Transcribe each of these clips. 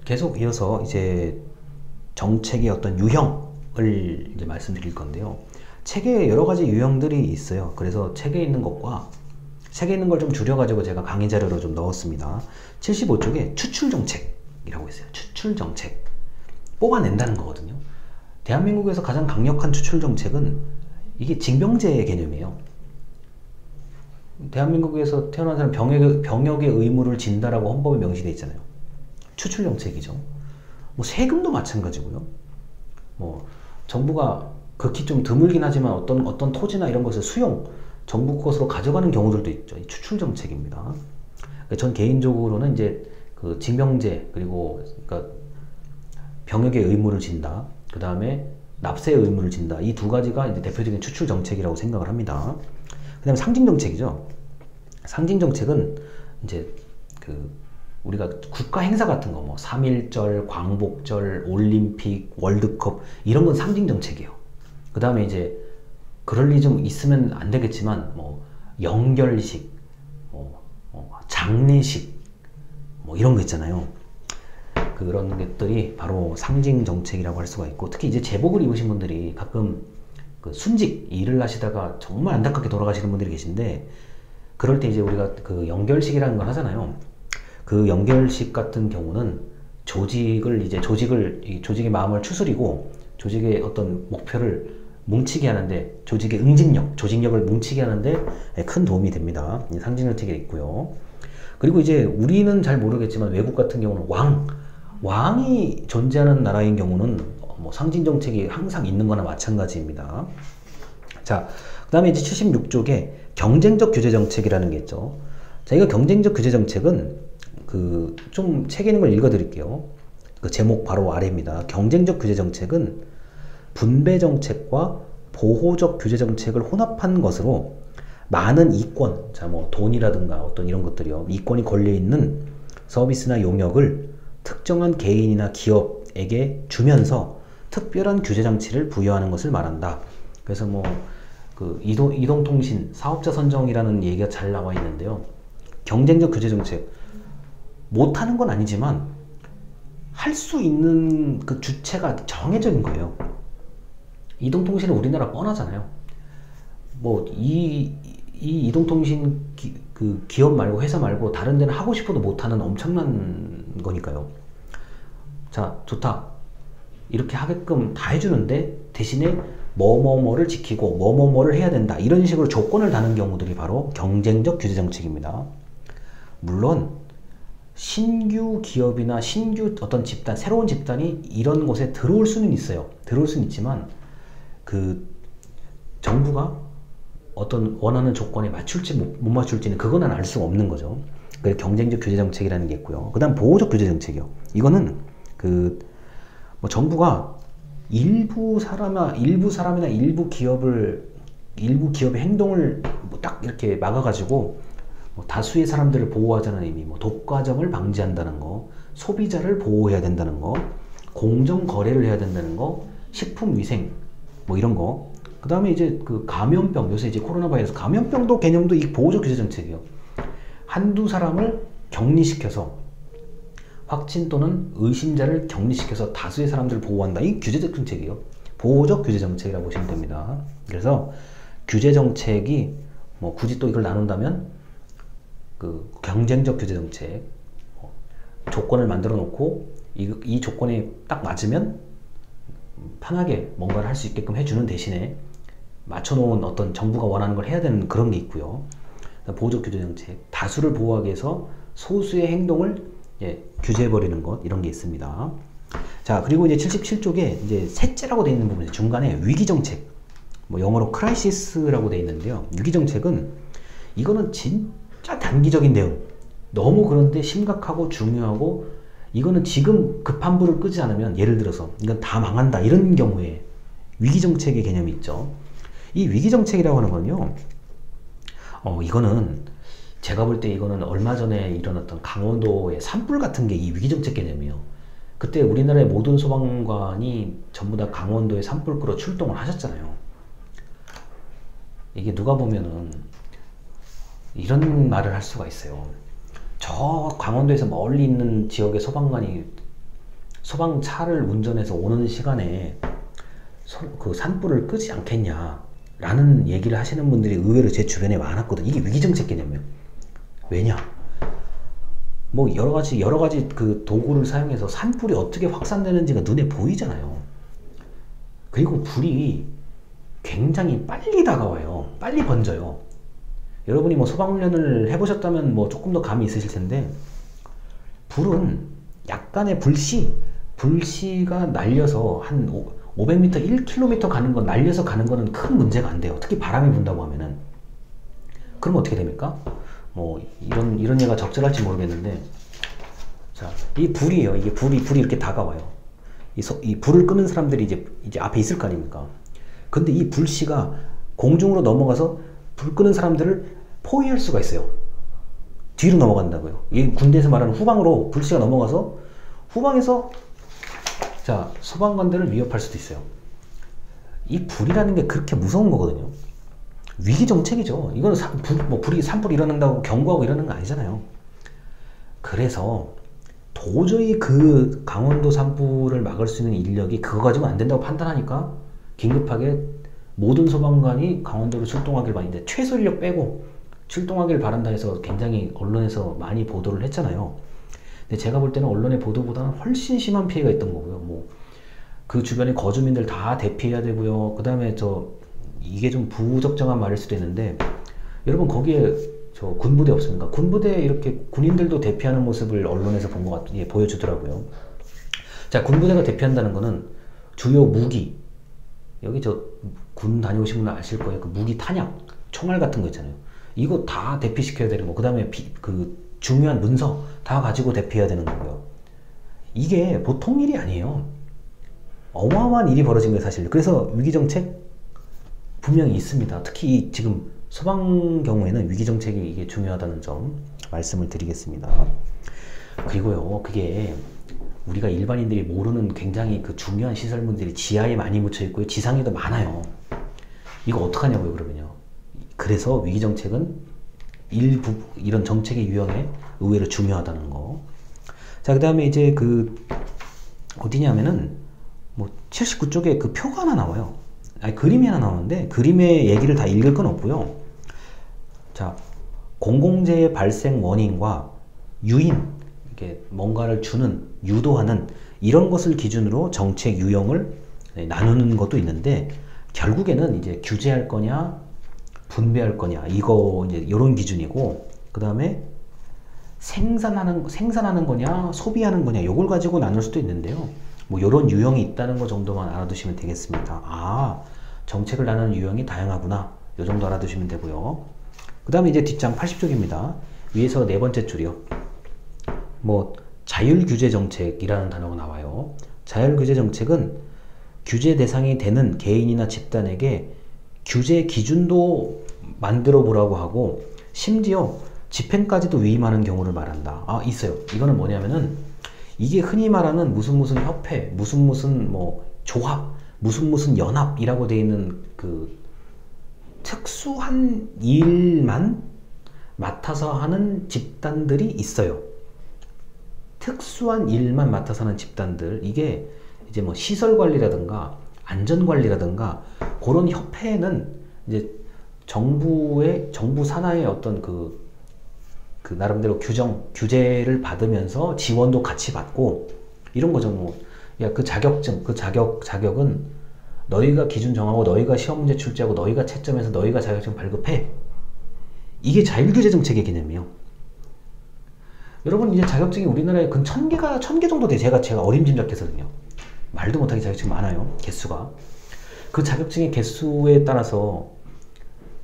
계속 이어서 이제 정책의 어떤 유형을 이제 말씀드릴 건데요. 책에 여러 가지 유형들이 있어요. 그래서 책에 있는 것과 책에 있는 걸 좀 줄여가지고 제가 강의 자료로 좀 넣었습니다. 75쪽에 추출정책이라고 있어요. 추출정책. 뽑아낸다는 거거든요. 대한민국에서 가장 강력한 추출정책은 이게 징병제 개념이에요. 대한민국에서 태어난 사람 병역의 의무를 진다라고 헌법에 명시되어 있잖아요. 추출정책이죠. 뭐 세금도 마찬가지고요. 뭐 정부가 극히 좀 드물긴 하지만 어떤 토지나 이런 것을 정부 것으로 가져가는 경우들도 있죠. 이 추출정책입니다. 그러니까 전 개인적으로는 이제 그 징병제 그리고 그러니까 병역의 의무를 진다. 그 다음에 납세의 의무를 진다. 이 두 가지가 이제 대표적인 추출정책이라고 생각을 합니다. 그 다음에 상징정책이죠. 상징정책은 이제 그 우리가 국가 행사 같은 거, 뭐 3.1절, 광복절, 올림픽, 월드컵 이런 건 상징정책이에요. 그 다음에 이제 그럴 리 좀 있으면 안 되겠지만 뭐 영결식, 장례식 뭐 이런 거 있잖아요. 그런 것들이 바로 상징정책이라고 할 수가 있고, 특히 이제 제복을 입으신 분들이 가끔 그 순직 일을 하시다가 정말 안타깝게 돌아가시는 분들이 계신데, 그럴 때 이제 우리가 그 영결식이라는 걸 하잖아요. 그 영결식 같은 경우는 조직의 마음을 추스리고 조직의 어떤 목표를 뭉치게 하는데, 조직의 조직력을 뭉치게 하는데 큰 도움이 됩니다. 상징정책이 있고요. 그리고 이제 우리는 잘 모르겠지만 외국 같은 경우는 왕이 존재하는 나라인 경우는 뭐 상징정책이 항상 있는 거나 마찬가지입니다. 자, 그 다음에 이제 76쪽에 경쟁적 규제정책이라는 게 있죠. 자, 이거 경쟁적 규제정책은 좀 책에 있는 걸 읽어드릴게요. 그 제목 바로 아래입니다. 경쟁적 규제정책은 분배정책과 보호적 규제정책을 혼합한 것으로 많은 이권, 자, 뭐 돈이라든가 어떤 이런 것들이요, 이권이 걸려있는 서비스나 용역을 특정한 개인이나 기업에게 주면서 특별한 규제장치를 부여하는 것을 말한다. 그래서 뭐 그 이동통신 사업자 선정이라는 얘기가 잘 나와 있는데요. 경쟁적 규제정책 못하는 건 아니지만 할 수 있는 그 주체가 정해져 있는 거예요. 이동통신은 우리나라 뻔하잖아요. 뭐 이 이동통신 기업 말고 회사 말고 다른 데는 하고 싶어도 못하는 엄청난 거니까요. 자, 좋다. 이렇게 하게끔 다 해주는데 대신에 뭐뭐뭐를 지키고 뭐뭐뭐를 해야 된다. 이런 식으로 조건을 다는 경우들이 바로 경쟁적 규제정책입니다. 물론 신규 기업이나 신규 어떤 집단, 새로운 집단이 이런 곳에 들어올 수는 있어요. 들어올 수는 있지만 그 정부가 어떤 원하는 조건에 맞출지 못 맞출지는 그거는 알 수가 없는 거죠. 그래서 경쟁적 규제정책이라는 게 있고요. 그 다음 보호적 규제정책이요. 이거는 뭐 정부가 일부 사람이나 일부 기업의 행동을 뭐 딱 이렇게 막아가지고 뭐 다수의 사람들을 보호하자는 의미, 뭐 독과점을 방지한다는 거, 소비자를 보호해야 된다는 거, 공정 거래를 해야 된다는 거, 식품위생 뭐 이런 거. 그 다음에 이제 그 감염병, 요새 이제 코로나 바이러스 감염병도 개념도 이 보호적 규제 정책이에요. 한두 사람을 격리시켜서 확진 또는 의심자를 격리시켜서 다수의 사람들을 보호한다. 이 규제적 정책이에요. 보호적 규제 정책이라고 보시면 됩니다. 그래서 규제 정책이 뭐 굳이 또 이걸 나눈다면 그 경쟁적 규제 정책, 조건을 만들어 놓고 이 조건에 딱 맞으면 편하게 뭔가를 할 수 있게끔 해주는 대신에 맞춰놓은 어떤 정부가 원하는 걸 해야 되는 그런 게 있고요. 보호적 규제 정책, 다수를 보호하기 위해서 소수의 행동을 규제해버리는 것, 이런 게 있습니다. 자, 그리고 이제 77쪽에 이제 셋째라고 되어 있는 부분, 중간에 위기정책, 뭐 영어로 크라이시스라고 되어 있는데요. 위기정책은 이거는 진짜 단기적인 대응, 너무 그런데 심각하고 중요하고, 이거는 지금 급한 불을 끄지 않으면, 예를 들어서 이건 다 망한다 이런 경우에 위기정책의 개념이 있죠. 이 위기정책이라고 하는 건요, 이거는 제가 볼 때 이거는 얼마 전에 일어났던 강원도의 산불 같은 게 이 위기정책 개념이에요. 그때 우리나라의 모든 소방관이 전부 다 강원도에 산불 끄러 출동을 하셨잖아요. 이게 누가 보면은 이런 말을 할 수가 있어요. 저 강원도에서 멀리 있는 지역의 소방관이 소방차를 운전해서 오는 시간에 그 산불을 끄지 않겠냐 라는 얘기를 하시는 분들이 의외로 제 주변에 많았거든요. 이게 위기정책 개념이에요. 왜냐? 뭐 여러가지 그 도구를 사용해서 산불이 어떻게 확산되는지가 눈에 보이잖아요. 그리고 불이 굉장히 빨리 다가와요. 빨리 번져요. 여러분이 뭐 소방훈련을 해보셨다면 뭐 조금 더 감이 있으실 텐데, 불은 약간의 불씨가 날려서 한 500m, 1km 가는 건, 날려서 가는 거는 큰 문제가 안 돼요. 특히 바람이 분다고 하면은. 그럼 어떻게 됩니까? 뭐 이런 예가 적절할지 모르겠는데, 자, 이 불이에요. 이게 불이 이렇게 다가와요. 이 불을 끄는 사람들이 이제 앞에 있을 거 아닙니까? 근데 이 불씨가 공중으로 넘어가서 불 끄는 사람들을 포위할 수가 있어요. 뒤로 넘어간다고요. 이 군대에서 말하는 후방으로 불씨가 넘어가서 후방에서 자, 소방관들을 위협할 수도 있어요. 이 불이라는 게 그렇게 무서운 거거든요. 위기정책이죠. 이거는 불이 산불이 일어난다고 경고하고 이러는 거 아니잖아요. 그래서 도저히 그 강원도 산불을 막을 수 있는 인력이 그거 가지고 안 된다고 판단하니까 긴급하게 모든 소방관이 강원도로 출동하길 바라는데, 최소 인력 빼고 출동하길 바란다 해서 굉장히 언론에서 많이 보도를 했잖아요. 근데 제가 볼 때는 언론의 보도보다는 훨씬 심한 피해가 있던 거고요. 뭐 그 주변의 거주민들 다 대피해야 되고요. 그 다음에 이게 좀 부적정한 말일 수도 있는데, 여러분 거기에 군부대 없습니까? 군부대에 이렇게 군인들도 대피하는 모습을 언론에서 본 것 같, 보여주더라고요. 자, 군부대가 대피한다는 거는 주요 무기, 여기 군 다녀오신 분은 아실 거예요. 그 무기 탄약, 총알 같은 거 있잖아요. 이거 다 대피시켜야 되는 거. 그 다음에 그 중요한 문서 다 가지고 대피해야 되는 거고요. 이게 보통 일이 아니에요. 어마어마한 일이 벌어진 거예요, 사실. 그래서 위기정책 분명히 있습니다. 특히 지금 소방 경우에는 위기정책이 이게 중요하다는 점 말씀을 드리겠습니다. 그리고요, 그게 우리가 일반인들이 모르는 굉장히 그 중요한 시설물들이 지하에 많이 묻혀 있고요, 지상에도 많아요. 이거 어떡하냐고요, 그러면요. 그래서 위기정책은 이런 정책의 유형에 의외로 중요하다는 거. 자, 그 다음에 이제 어디냐면은 뭐 79쪽에 그 표가 하나 나와요. 아니, 그림이 하나 나오는데 그림의 얘기를 다 읽을 건 없고요. 자, 공공재해 발생 원인과 유인, 이렇게 뭔가를 주는, 유도하는 이런 것을 기준으로 정책 유형을 나누는 것도 있는데, 결국에는 이제 규제할 거냐 분배할 거냐, 이거 이제 이런 기준이고, 그 다음에 생산하는 거냐 소비하는 거냐, 요걸 가지고 나눌 수도 있는데요. 뭐 요런 유형이 있다는 거 정도만 알아두시면 되겠습니다. 아, 정책을 나누는 유형이 다양하구나, 요 정도 알아두시면 되고요. 그 다음에 이제 뒷장 80쪽입니다. 위에서 네 번째 줄이요. 뭐 자율규제정책이라는 단어가 나와요. 자율규제정책은 규제 대상이 되는 개인이나 집단에게 규제 기준도 만들어 보라고 하고, 심지어 집행까지도 위임하는 경우를 말한다. 아, 있어요. 이거는 뭐냐면은, 이게 흔히 말하는 무슨 협회, 무슨 뭐 조합, 무슨 연합이라고 되어 있는 그 특수한 일만 맡아서 하는 집단들이 있어요. 특수한 일만 맡아서 하는 집단들, 이게 이제 뭐 시설관리라든가 안전관리라든가 그런 협회는 이제 정부 산하의 어떤 그 나름대로 규제를 받으면서 지원도 같이 받고 이런 거죠. 뭐, 야, 그 자격은 너희가 기준 정하고, 너희가 시험 문제 출제하고, 너희가 채점해서 너희가 자격증 발급해. 이게 자율규제 정책의 개념이에요. 여러분, 이제 자격증이 우리나라에 근 1000개 정도 돼. 제가 어림짐작해서든요. 말도 못하게 자격증 많아요, 개수가. 그 자격증의 개수에 따라서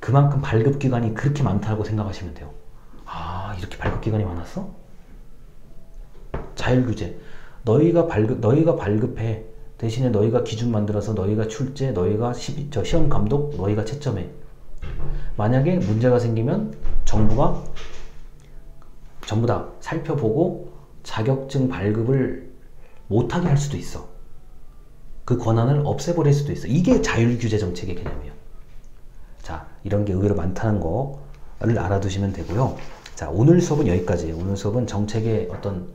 그만큼 발급기관이 그렇게 많다고 생각하시면 돼요. 아, 이렇게 발급기관이 많았어? 자율규제. 너희가 발급해. 대신에 너희가 기준 만들어서, 너희가 출제, 너희가 시험 감독, 너희가 채점해. 만약에 문제가 생기면 정부가 전부 다 살펴보고 자격증 발급을 못하게 할 수도 있어. 그 권한을 없애버릴 수도 있어. 이게 자율규제 정책의 개념이에요. 자, 이런 게 의외로 많다는 거를 알아두시면 되고요. 자, 오늘 수업은 여기까지예요. 오늘 수업은 정책의 어떤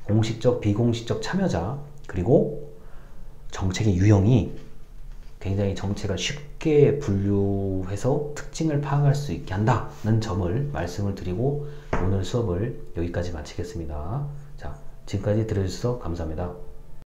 공식적, 비공식적 참여자, 그리고 정책의 유형이 굉장히 정책을 쉽게 분류해서 특징을 파악할 수 있게 한다는 점을 말씀을 드리고 오늘 수업을 여기까지 마치겠습니다. 자, 지금까지 들어주셔서 감사합니다.